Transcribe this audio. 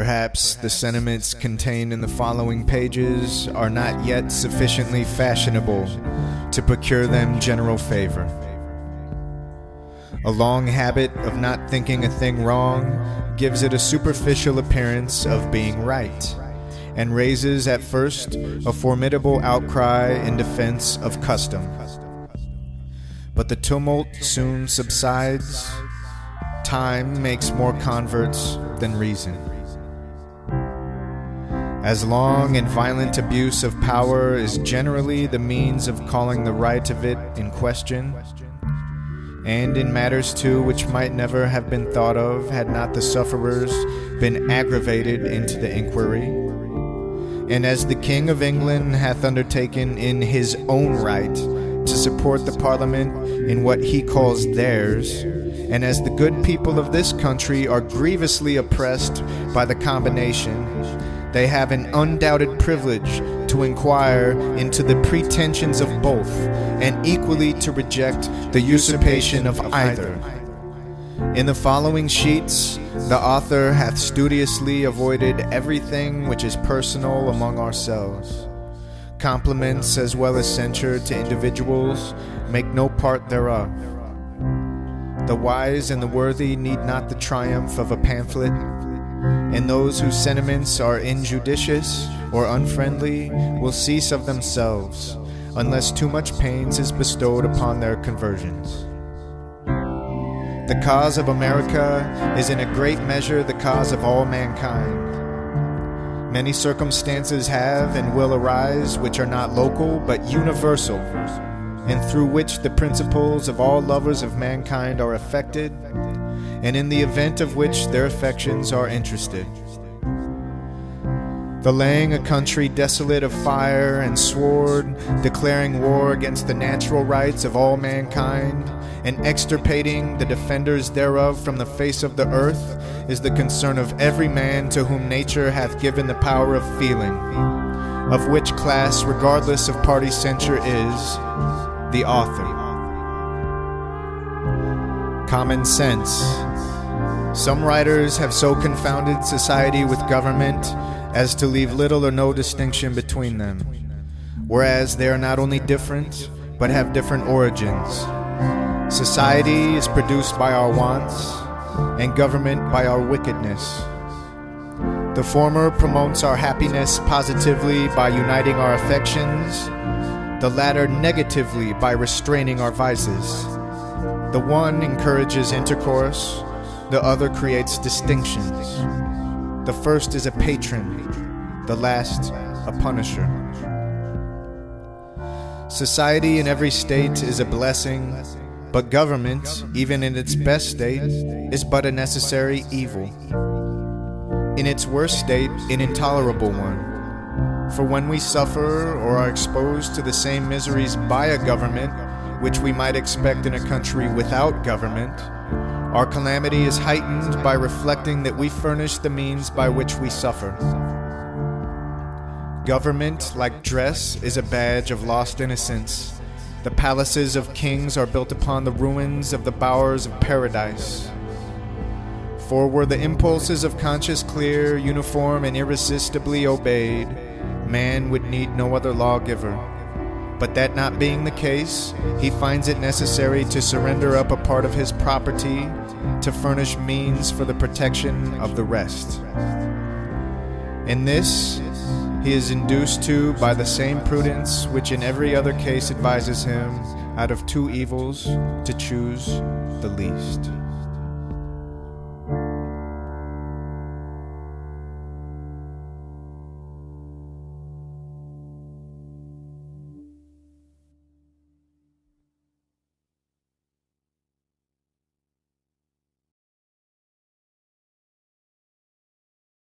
Perhaps the sentiments contained in the following pages are not yet sufficiently fashionable to procure them general favor. A long habit of not thinking a thing wrong gives it a superficial appearance of being right, and raises at first a formidable outcry in defense of custom. But the tumult soon subsides. Time makes more converts than reason. As long and violent abuse of power is generally the means of calling the right of it in question, and in matters too which might never have been thought of had not the sufferers been aggravated into the inquiry, and as the King of England hath undertaken in his own right to support the Parliament in what he calls theirs, and as the good people of this country are grievously oppressed by the combination, they have an undoubted privilege to inquire into the pretensions of both, and equally to reject the usurpation of either. In the following sheets, the author hath studiously avoided everything which is personal among ourselves. Compliments as well as censure to individuals make no part thereof. The wise and the worthy need not the triumph of a pamphlet, and those whose sentiments are injudicious or unfriendly will cease of themselves, unless too much pains is bestowed upon their conversions. The cause of America is in a great measure the cause of all mankind. Many circumstances have and will arise which are not local but universal, and through which the principles of all lovers of mankind are affected, and in the event of which their affections are interested. The laying a country desolate of fire and sword, declaring war against the natural rights of all mankind, and extirpating the defenders thereof from the face of the earth, is the concern of every man to whom nature hath given the power of feeling, of which class, regardless of party censure, is the author. Common sense. Some writers have so confounded society with government as to leave little or no distinction between them, whereas they are not only different, but have different origins. Society is produced by our wants, and government by our wickedness. The former promotes our happiness positively by uniting our affections, the latter negatively by restraining our vices. The one encourages intercourse, the other creates distinctions. The first is a patron, the last a punisher. Society in every state is a blessing, but government, even in its best state, is but a necessary evil. In its worst state, an intolerable one. For when we suffer or are exposed to the same miseries by a government, which we might expect in a country without government, our calamity is heightened by reflecting that we furnish the means by which we suffer. Government, like dress, is a badge of lost innocence. The palaces of kings are built upon the ruins of the bowers of paradise. For were the impulses of conscience clear, uniform, and irresistibly obeyed, man would need no other lawgiver. But that not being the case, he finds it necessary to surrender up a part of his property to furnish means for the protection of the rest. In this, he is induced to by the same prudence which in every other case advises him, out of two evils, to choose the least.